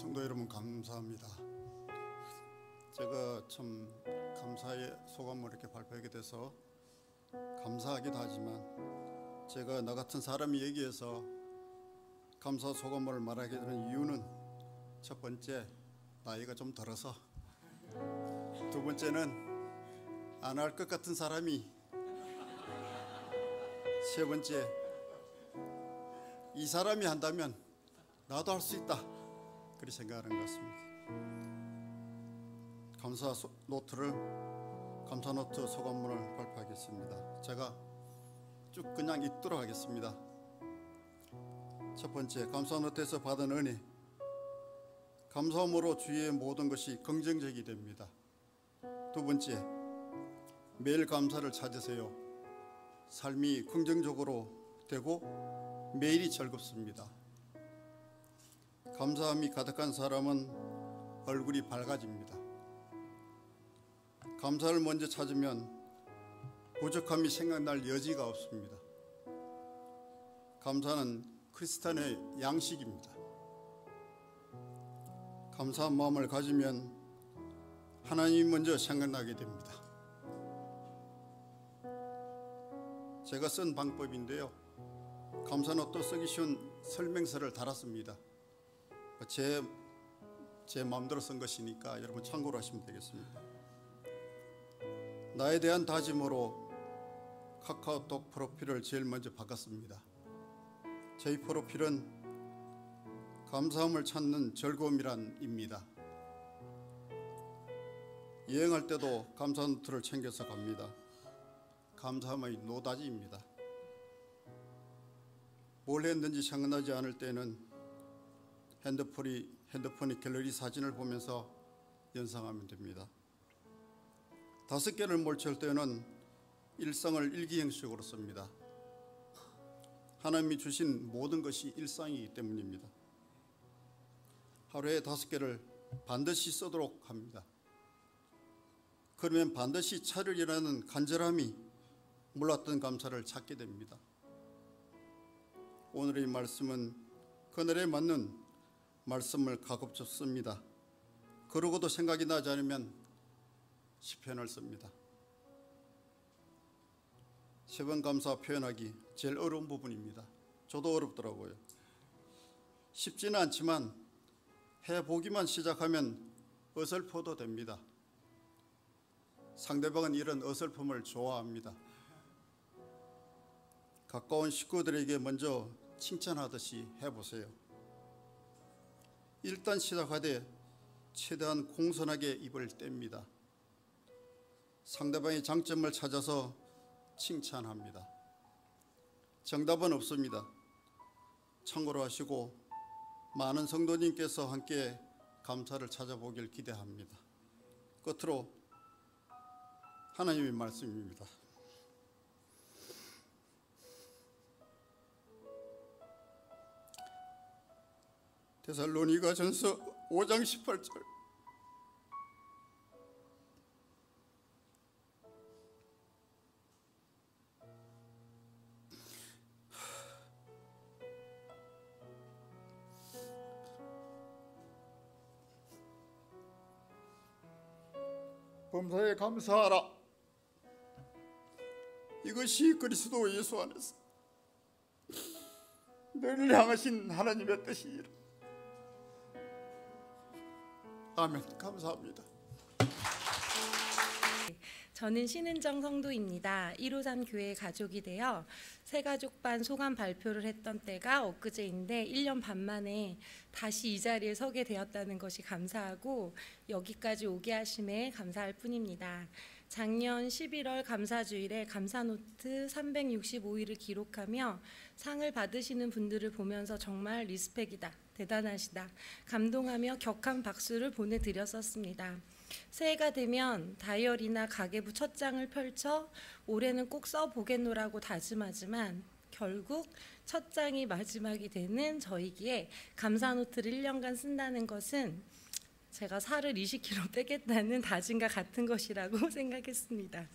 성도 여러분 감사합니다. 제가 참 감사의 소감을 이렇게 발표하게 돼서 감사하기도 하지만 제가 나 같은 사람이 여기에서 감사 소감을 말하게 되는 이유는 첫 번째 나이가 좀 들어서, 두 번째는 안 할 것 같은 사람이, 세 번째 이 사람이 한다면 나도 할 수 있다 그렇게 생각하는 것 같습니다. 감사 노트 소감문을 발표하겠습니다. 제가 쭉 그냥 읽도록 하겠습니다. 첫 번째, 감사 노트에서 받은 은혜. 감사함으로 주위의 모든 것이 긍정적이 됩니다. 두 번째, 매일 감사를 찾으세요. 삶이 긍정적으로 되고 매일이 즐겁습니다. 감사함이 가득한 사람은 얼굴이 밝아집니다. 감사를 먼저 찾으면 부족함이 생각날 여지가 없습니다. 감사는 크리스찬의 양식입니다. 감사한 마음을 가지면 하나님이 먼저 생각나게 됩니다. 제가 쓴 방법인데요, 감사노트 쓰기 쉬운 설명서를 달았습니다. 제 마음대로 쓴 것이니까 여러분 참고로 하시면 되겠습니다. 나에 대한 다짐으로 카카오톡 프로필을 제일 먼저 바꿨습니다. 제 프로필은 감사함을 찾는 즐거움이란 입니다. 여행할 때도 감사노트를 챙겨서 갑니다. 감사함의 노다지입니다. 뭘 했는지 생각나지 않을 때는 핸드폰이 갤러리 사진을 보면서 연상하면 됩니다. 5개를 몰칠 때는 일상을 일기 형식으로 씁니다. 하나님이 주신 모든 것이 일상이기 때문입니다. 하루에 5개를 반드시 쓰도록 합니다. 그러면 반드시 차리리라는 간절함이 몰랐던 감사를 찾게 됩니다. 오늘의 말씀은 그날에 맞는 말씀을 가급적 씁니다. 그러고도 생각이 나지 않으면 시편을 씁니다. 3번 감사 표현하기 제일 어려운 부분입니다. 저도 어렵더라고요. 쉽지는 않지만 해보기만 시작하면 어설퍼도 됩니다. 상대방은 이런 어설픔을 좋아합니다. 가까운 식구들에게 먼저 칭찬하듯이 해보세요. 일단 시작하되 최대한 공손하게 입을 뗍니다. 상대방의 장점을 찾아서 칭찬합니다. 정답은 없습니다. 참고로 하시고 많은 성도님께서 함께 감사를 찾아보길 기대합니다. 끝으로 하나님의 말씀입니다. 데살로니가전서 5장 18절. 범사에 감사하라. 이것이 그리스도 예수 안에서 너희를 향하신 하나님의 뜻이니라. 아멘. 감사합니다. 저는 신은정 성도입니다. 153 교회 가족이 되어 새가족반 소감 발표를 했던 때가 엊그제인데 1년 반 만에 다시 이 자리에 서게 되었다는 것이 감사하고 여기까지 오게 하심에 감사할 뿐입니다. 작년 11월 감사주일에 감사노트 365일을 기록하며 상을 받으시는 분들을 보면서 정말 리스펙이다, 대단하시다, 감동하며 격한 박수를 보내드렸었습니다. 새해가 되면 다이어리나 가계부 첫 장을 펼쳐 올해는 꼭 써보겠노라고 다짐하지만 결국 첫 장이 마지막이 되는 저이기에 감사노트를 1년간 쓴다는 것은 제가 살을 20kg 빼겠다는 다짐과 같은 것이라고 생각했습니다.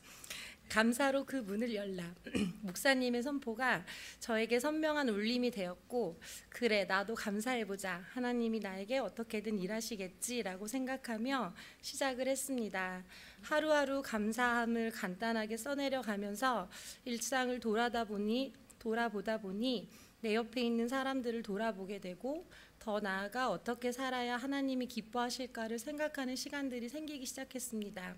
감사로 그 문을 열라. 목사님의 선포가 저에게 선명한 울림이 되었고, 그래 나도 감사해보자. 하나님이 나에게 어떻게든 일하시겠지라고 생각하며 시작을 했습니다. 하루하루 감사함을 간단하게 써내려 가면서 일상을 돌아보다 보니 내 옆에 있는 사람들을 돌아보게 되고, 더 나아가 어떻게 살아야 하나님이 기뻐하실까를 생각하는 시간들이 생기기 시작했습니다.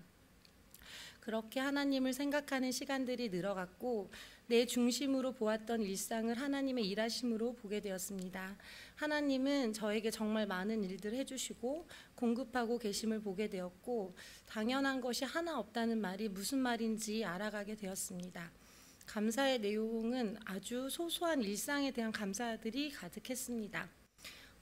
그렇게 하나님을 생각하는 시간들이 늘어갔고, 내 중심으로 보았던 일상을 하나님의 일하심으로 보게 되었습니다. 하나님은 저에게 정말 많은 일들을 해주시고 공급하고 계심을 보게 되었고, 당연한 것이 하나 없다는 말이 무슨 말인지 알아가게 되었습니다. 감사의 내용은 아주 소소한 일상에 대한 감사들이 가득했습니다.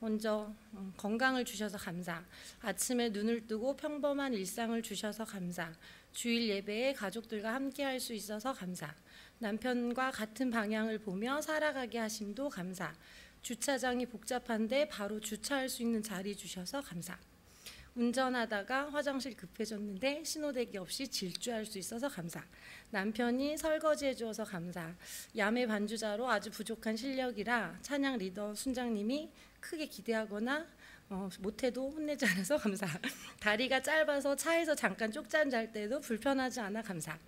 먼저 건강을 주셔서 감사, 아침에 눈을 뜨고 평범한 일상을 주셔서 감사, 주일 예배에 가족들과 함께 할 수 있어서 감사, 남편과 같은 방향을 보며 살아가게 하심도 감사, 주차장이 복잡한데 바로 주차할 수 있는 자리 주셔서 감사, 운전하다가 화장실 급해졌는데 신호대기 없이 질주할 수 있어서 감사, 남편이 설거지해 주어서 감사, 야매 반주자로 아주 부족한 실력이라 찬양 리더 순장님이 크게 기대하거나 못해도 혼내지 않아서 감사, 다리가 짧아서 차에서 잠깐 쪽잠 잘 때도 불편하지 않아 감사,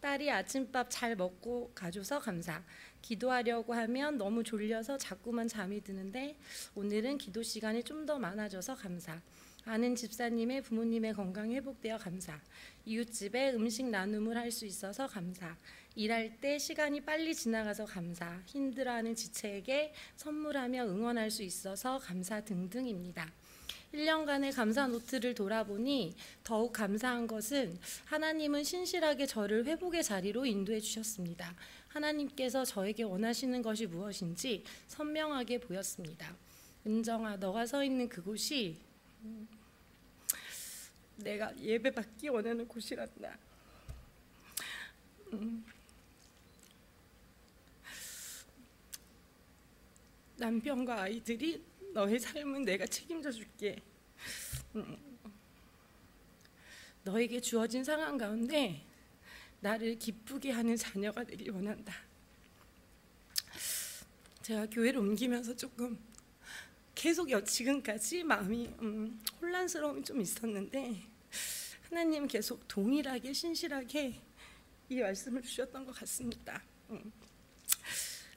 딸이 아침밥 잘 먹고 가줘서 감사, 기도하려고 하면 너무 졸려서 자꾸만 잠이 드는데 오늘은 기도 시간이 좀 더 많아져서 감사, 아는 집사님의 부모님의 건강이 회복되어 감사, 이웃집에 음식 나눔을 할 수 있어서 감사, 일할 때 시간이 빨리 지나가서 감사, 힘들어하는 지체에게 선물하며 응원할 수 있어서 감사 등등입니다. 1년간의 감사 노트를 돌아보니 더욱 감사한 것은 하나님은 신실하게 저를 회복의 자리로 인도해 주셨습니다. 하나님께서 저에게 원하시는 것이 무엇인지 선명하게 보였습니다. 은정아, 너가 서 있는 그곳이 내가 예배받기 원하는 곳이란다. 남편과 아이들이 너의 삶은 내가 책임져 줄게. 너에게 주어진 상황 가운데 나를 기쁘게 하는 자녀가 되길 원한다. 제가 교회를 옮기면서 조금 계속 지금까지 마음이 혼란스러움이 좀 있었는데, 하나님 계속 동일하게 신실하게 이 말씀을 주셨던 것 같습니다.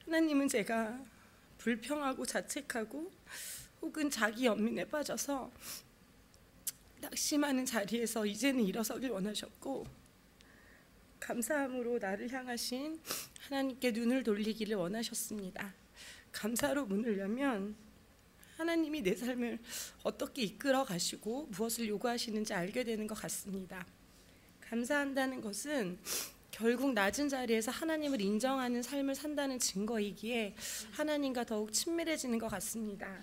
하나님은 제가 불평하고 자책하고 혹은 자기 연민에 빠져서 낙심하는 자리에서 이제는 일어서길 원하셨고, 감사함으로 나를 향하신 하나님께 눈을 돌리기를 원하셨습니다. 감사로 문을 열면 하나님이 내 삶을 어떻게 이끌어 가시고 무엇을 요구하시는지 알게 되는 것 같습니다. 감사한다는 것은 결국 낮은 자리에서 하나님을 인정하는 삶을 산다는 증거이기에 하나님과 더욱 친밀해지는 것 같습니다.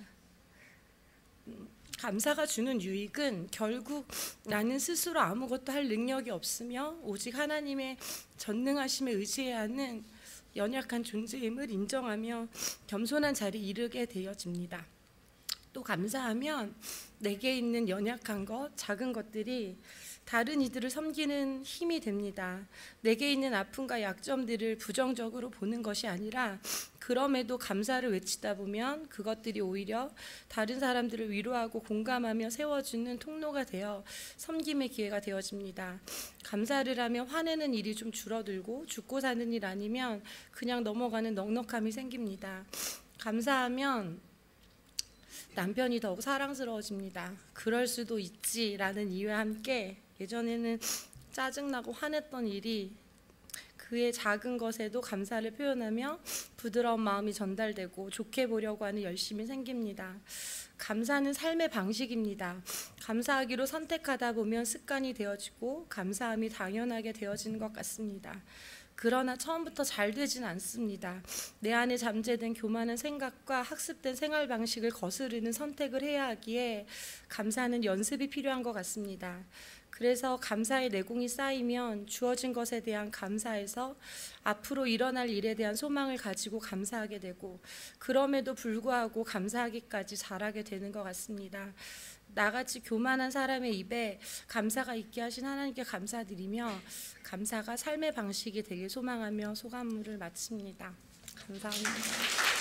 감사가 주는 유익은 결국 나는 스스로 아무것도 할 능력이 없으며 오직 하나님의 전능하심에 의지해야 하는 연약한 존재임을 인정하며 겸손한 자리에 이르게 되어집니다. 또 감사하면 내게 있는 연약한 것, 작은 것들이 다른 이들을 섬기는 힘이 됩니다. 내게 있는 아픔과 약점들을 부정적으로 보는 것이 아니라 그럼에도 감사를 외치다 보면 그것들이 오히려 다른 사람들을 위로하고 공감하며 세워주는 통로가 되어 섬김의 기회가 되어집니다. 감사를 하면 화내는 일이 좀 줄어들고 죽고 사는 일 아니면 그냥 넘어가는 넉넉함이 생깁니다. 감사하면 남편이 더욱 사랑스러워집니다. 그럴 수도 있지라는 이유와 함께 예전에는 짜증나고 화냈던 일이 그의 작은 것에도 감사를 표현하며 부드러운 마음이 전달되고 좋게 보려고 하는 열심이 생깁니다. 감사는 삶의 방식입니다. 감사하기로 선택하다 보면 습관이 되어지고 감사함이 당연하게 되어지는 것 같습니다. 그러나 처음부터 잘 되진 않습니다. 내 안에 잠재된 교만한 생각과 학습된 생활 방식을 거스르는 선택을 해야 하기에 감사는 연습이 필요한 것 같습니다. 그래서 감사의 내공이 쌓이면 주어진 것에 대한 감사에서 앞으로 일어날 일에 대한 소망을 가지고 감사하게 되고, 그럼에도 불구하고 감사하기까지 잘하게 되는 것 같습니다. 나같이 교만한 사람의 입에 감사가 있게 하신 하나님께 감사드리며 감사가 삶의 방식이 되길 소망하며 소감을 마칩니다. 감사합니다.